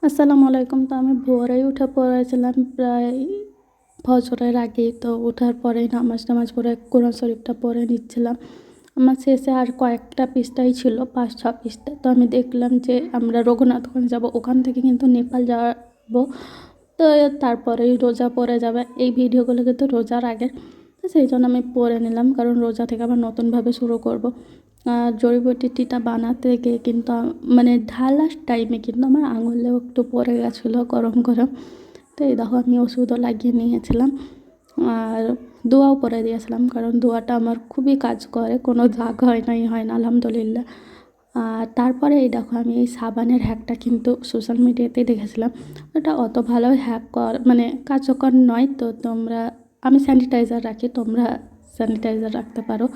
আসসালামু আলাইকুম। তো আমি ভোরেই উঠে পড়েছিলাম প্রায় ফজরের আগেই। তো ওঠার পরেই নামাজ টামাজ পড়ে কোরআন শরীফটা পড়ে নিচ্ছিলাম। আমার শেষে আর কয়েকটা পৃষ্ঠাই ছিল, ৫-৬ পৃষ্ঠা। তো আমি দেখলাম যে আমরা রঘুনাথগঞ্জ যাব, ওখান থেকে কিন্তু নেপাল যাব। তো তারপরেই রোজা পড়ে যাবে। এই ভিডিওগুলো কিন্তু রোজার আগের, তো সেই জন্য আমি পড়ে নিলাম, কারণ রোজা থেকে আবার নতুনভাবে শুরু করব। আর জড়িবুটি টিটা বানাতে গিয়ে কিন্তু মানে ঢালার টাইমে কিন্তু আমার আঙুলেও একটু পড়ে গেছিলো গরম গরম। তো এই দেখো আমি ওষুধও লাগিয়ে নিয়েছিলাম আর দোয়াও পরে দিয়েছিলাম, কারণ দোয়াটা আমার খুবই কাজ করে, কোনো দাগ হয় না আলহামদুলিল্লাহ। আর তারপরে এই দেখো আমি এই সাবানের হ্যাকটা কিন্তু সোশ্যাল মিডিয়াতে দেখেছিলাম। ওটা অত ভালো মানে কার্যকর নয়। তো আমি স্যানিটাইজার রাখি, তোমরা স্যানিটাইজার রাখতে পারো।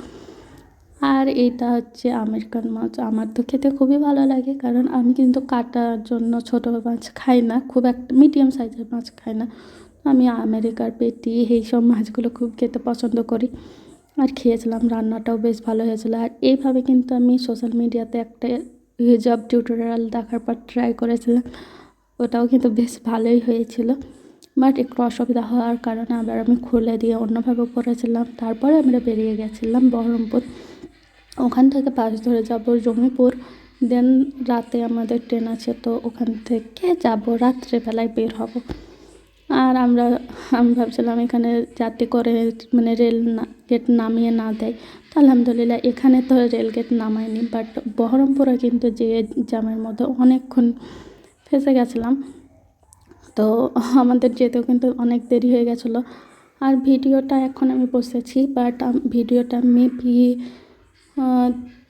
আর এইটা হচ্ছে আমেরিকান মাছ। আমার তো খেতে খুবই ভালো লাগে, কারণ আমি কিন্তু কাটার জন্য ছোটো মাছ খাই না, খুব একটা মিডিয়াম সাইজের মাছ খাই না। আমি আমেরিকার পেটি এইসব মাছগুলো খুব খেতে পছন্দ করি। আর খেয়েছিলাম, রান্নাটাও বেশ ভালো হয়েছিলো। আর এইভাবে কিন্তু আমি সোশ্যাল মিডিয়াতে একটা হিজাব টিউটোরিয়াল দেখার পর ট্রাই করেছিলাম, ওটাও কিন্তু বেশ ভালোই হয়েছিল। বাট একটু অসুবিধা হওয়ার কারণে আবার আমি খুলে দিয়ে অন্যভাবে করেছিলাম। তারপরে আমরা বেরিয়ে গেছিলাম বহরমপুর। ওখান থেকে বাস ধরে যাব জঙ্গিপুর, দেন রাতে আমাদের ট্রেন আছে। তো ওখান থেকে যাব, রাত্রেবেলায় বের হব। আর আমি ভাবছিলাম এখানে যাতে করে মানে গেট নামিয়ে না দেয়। তো আলহামদুলিল্লাহ এখানে তো রেল গেট নামায়নি, বাট বহরমপুরে কিন্তু যে জ্যামের মধ্যে অনেকক্ষণ ফেঁসে গেছিলাম। তো আমাদের যেতেও কিন্তু অনেক দেরি হয়ে গেছিলো। আর ভিডিওটা এখন আমি বসেছি, বাট ভিডিওটা মেবি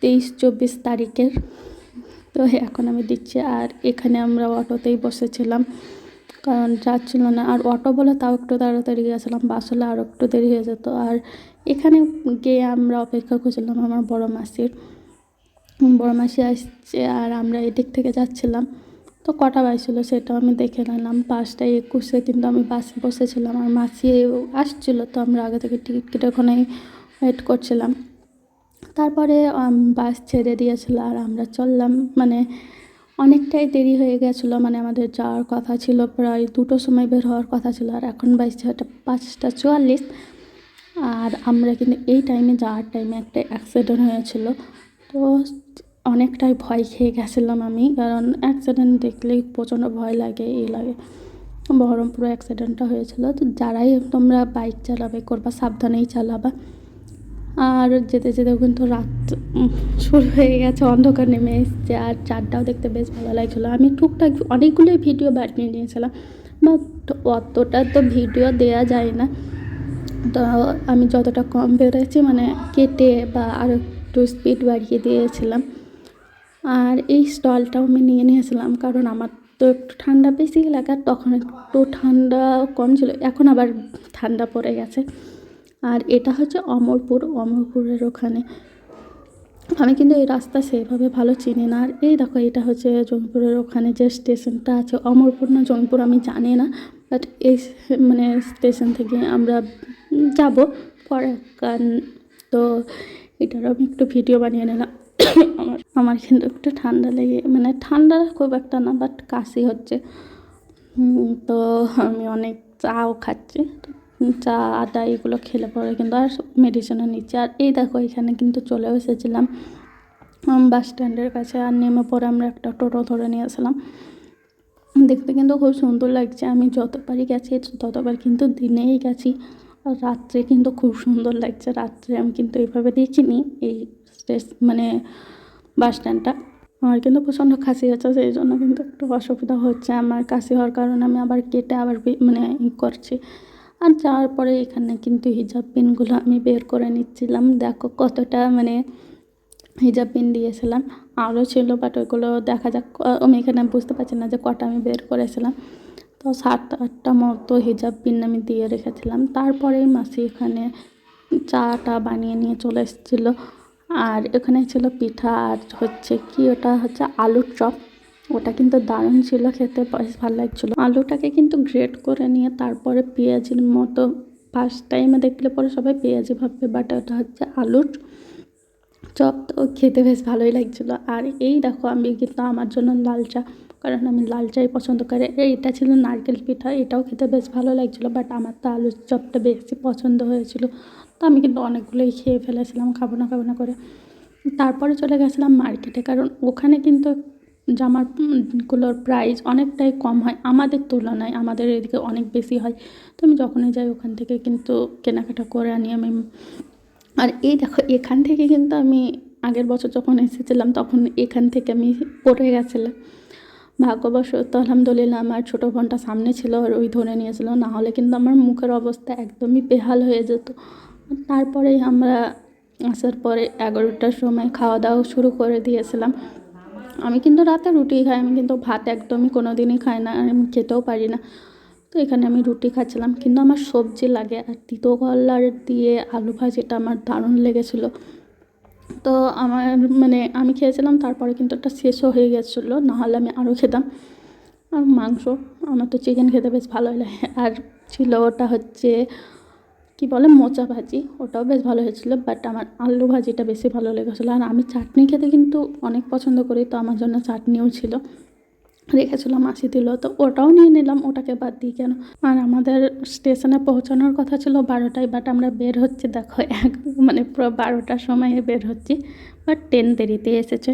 23-24 তারিখের। তো এখন আমি দিচ্ছি। আর এখানে আমরা অটোতেই বসেছিলাম, কারণ যাচ্ছিল না। আর অটো বলে তাও একটু তাড়াতাড়ি গেছিলাম, বাস হলে আরও একটু দেরি হয়ে যেত। আর এখানে গিয়ে আমরা অপেক্ষা করছিলাম আমার বড় মাসি আসছে, আর আমরা এদিক থেকে যাচ্ছিলাম। তো কটা বাজছিল সেটাও আমি দেখে নিলাম, 5টা 21 কিন্তু আমি বাসে বসেছিলাম। আর মাসি আসছিলো, তো আমরা আগে থেকে টিকিট কেটে ওখানেই ওয়েট করছিলাম। তারপরে বাস ছেড়ে দিয়েছিল আর আমরা চললাম। মানে অনেকটাই দেরি হয়ে গেছিলো, মানে আমাদের যাওয়ার কথা ছিল প্রায় 2টোর সময় বের হওয়ার কথা ছিল, আর এখন বাজছে 5টা 44। আর আমরা কিন্তু এই টাইমে যাওয়ার টাইমে একটা অ্যাক্সিডেন্ট হয়েছিল। তো অনেকটাই ভয় খেয়ে গেছিলাম আমি, কারণ অ্যাক্সিডেন্ট দেখলেই প্রচণ্ড ভয় লাগে। বহরমপুরে অ্যাক্সিডেন্টটা হয়েছিল। তো যারাই তোমরা বাইক চালাবে করবা সাবধানেই চালাবা। আর যেতে যেতেও কিন্তু রাত শুরু হয়ে গেছে, অন্ধকার নেমে এসছে। আর চাঁদটাও দেখতে বেশ ভালো লাগছিলো। আমি টুকটাক অনেকগুলোই ভিডিও বানিয়ে নিয়েছিলাম, বাট অতটা তো ভিডিও দেওয়া যায় না। তো আমি যতটা কম বেরোয়েছি মানে কেটে বা আরও একটু স্পিড বাড়িয়ে দিয়েছিলাম। আর এই স্টলটাও আমি নিয়ে নিয়েছিলাম, কারণ আমার তো একটু ঠান্ডা বেশি এলাকার, তখন একটু ঠান্ডা কম ছিল, এখন আবার ঠান্ডা পড়ে গেছে। আর এটা হচ্ছে অমরপুরের ওখানে। আমি কিন্তু এই রাস্তা সেভাবে ভালো চিনি না। আর এই দেখো এটা হচ্ছে জৌনপুরের ওখানে যে স্টেশনটা আছে, অমরপুর না জৌনপুর আমি জানি না, বাট এই মানে স্টেশন থেকে আমরা যাব পরে। তো এটার আমি একটু ভিডিও বানিয়ে নিলাম। আমার কিন্তু একটু ঠান্ডা লেগে, মানে ঠান্ডা খুব একটা না, বাট কাশি হচ্ছে। তো আমি অনেক চাও খাচ্ছি, চা আদা এগুলো খেলে পরে কিন্তু আর মেডিসিনও নিচ্ছি। আর এই দেখো এখানে কিন্তু চলেও এসেছিলাম বাস স্ট্যান্ডের কাছে। আর নেমে পরে আমরা একটা টোটো ধরে নিয়েছিলাম। দেখতে কিন্তু খুব সুন্দর লাগছে। আমি যতবারই গেছি ততবার কিন্তু দিনেই গেছি, আর রাত্রে কিন্তু খুব সুন্দর লাগছে। রাত্রে আমি কিন্তু এইভাবে দেখিনি এই মানে বাস স্ট্যান্ডটা। আমার কিন্তু প্রচণ্ড কাশি হচ্ছে, সেই জন্য কিন্তু একটু অসুবিধা হচ্ছে। আমার কাশি হওয়ার কারণে আমি আবার কেটে আবার মানে করছি। আর যাওয়ার পরে এখানে কিন্তু হিজাব পিনগুলো আমি বের করে নিচ্ছিলাম। দেখো কতটা মানে হিজাব পিন দিয়েছিলাম, আরও ছিল, বাট ওইগুলো দেখা যাক। আমি এখানে বুঝতে পারছি না যে কটা আমি বের করেছিলাম। তো 7-8টা মতো হিজাব পিন আমি দিয়ে রেখেছিলাম। তারপরে মাসি এখানে চাটা বানিয়ে নিয়ে চলে এসেছিলো। আর এখানে ছিল পিঠা, আর হচ্ছে কি ওটা হচ্ছে আলুর চপ। ওটা কিন্তু দারুণ ছিল খেতে, বেশ ভালো লাগছিলো। আলুটাকে কিন্তু গ্রেট করে নিয়ে তারপরে পেঁয়াজির মতো, ফার্স্ট টাইমে দেখলে পরে সবাই পেঁয়াজি ভাববে, বাট ওটা হচ্ছে আলুর চপ। তো খেতে বেশ ভালোই লাগছিলো। আর এই দেখো আমি কিন্তু আমার জন্য লাল চা কারণ আমি লাল চাই পছন্দ করি। এইটা ছিল নারকেল পিঠা, এটাও খেতে বেশ ভালো লাগছিলো, বাট আমার তো আলুর চপটা বেশি পছন্দ হয়েছিল। তো আমি কিন্তু অনেকগুলোই খেয়ে ফেলেছিলাম খাবো না করে। তারপরে চলে গেছিলাম মার্কেটে, কারণ ওখানে কিন্তু জামার গুলোর প্রাইস অনেকটাই কম হয় আমাদের তুলনায়, আমাদের এদিকে অনেক বেশি হয়। তো আমি যখনই যাই ওখান থেকে কিন্তু কেনাকাটা করে আনি আমি। আর এই দেখো, এখান থেকে কিন্তু আমি আগের বছর যখন এসেছিলাম তখন এখান থেকে আমি পড়ে গেছিলাম। ভাগ্যবশত আলহামদুলিল্লাহ আমার ছোটো বোনটা সামনে ছিল আর ওই ধরে নিয়েছিল, না হলে কিন্তু আমার মুখের অবস্থা একদমই বেহাল হয়ে যেত। তারপরেই আমরা আসার পরে 11টার সময় খাওয়া দাওয়া শুরু করে দিয়েছিলাম। আমি কিন্তু রাতে রুটি খাই, আমি কিন্তু ভাত একদমই কোনো দিনই খাই না, আর আমি খেতেও পারি না। তো এখানে আমি রুটি খাচ্ছিলাম, কিন্তু আমার সবজি লাগে, আর তিতো কলার দিয়ে আলু ভাজিটা আমার দারুণ লেগেছিলো। তো আমার মানে আমি খেয়েছিলাম, তারপরে কিন্তু একটা শেষও হয়ে গেছিলো, নাহলে আমি আরও খেতাম। আর মাংস, আমার তো চিকেন খেতে বেশ ভালোই লাগে। আর ছিল ওটা হচ্ছে কি বলে মোচা ভাজি, ওটাও বেশ ভালো হয়েছিলো, বাট আমার আলু ভাজিটা বেশি ভালো লেগেছিলো। আর আমি চাটনি খেতে কিন্তু অনেক পছন্দ করি, তো আমার জন্য চাটনিও ছিল, রেখেছিলো মাসি দিল, তো ওটাও নিয়ে নিলাম, ওটাকে বাদ দিই কেন। আর আমাদের স্টেশনে পৌঁছানোর কথা ছিল 12টায়, বাট আমরা বের হচ্ছি দেখো মানে পুরো 12টার সময় বের হচ্ছি, বাট ট্রেন দেরিতে এসেছে।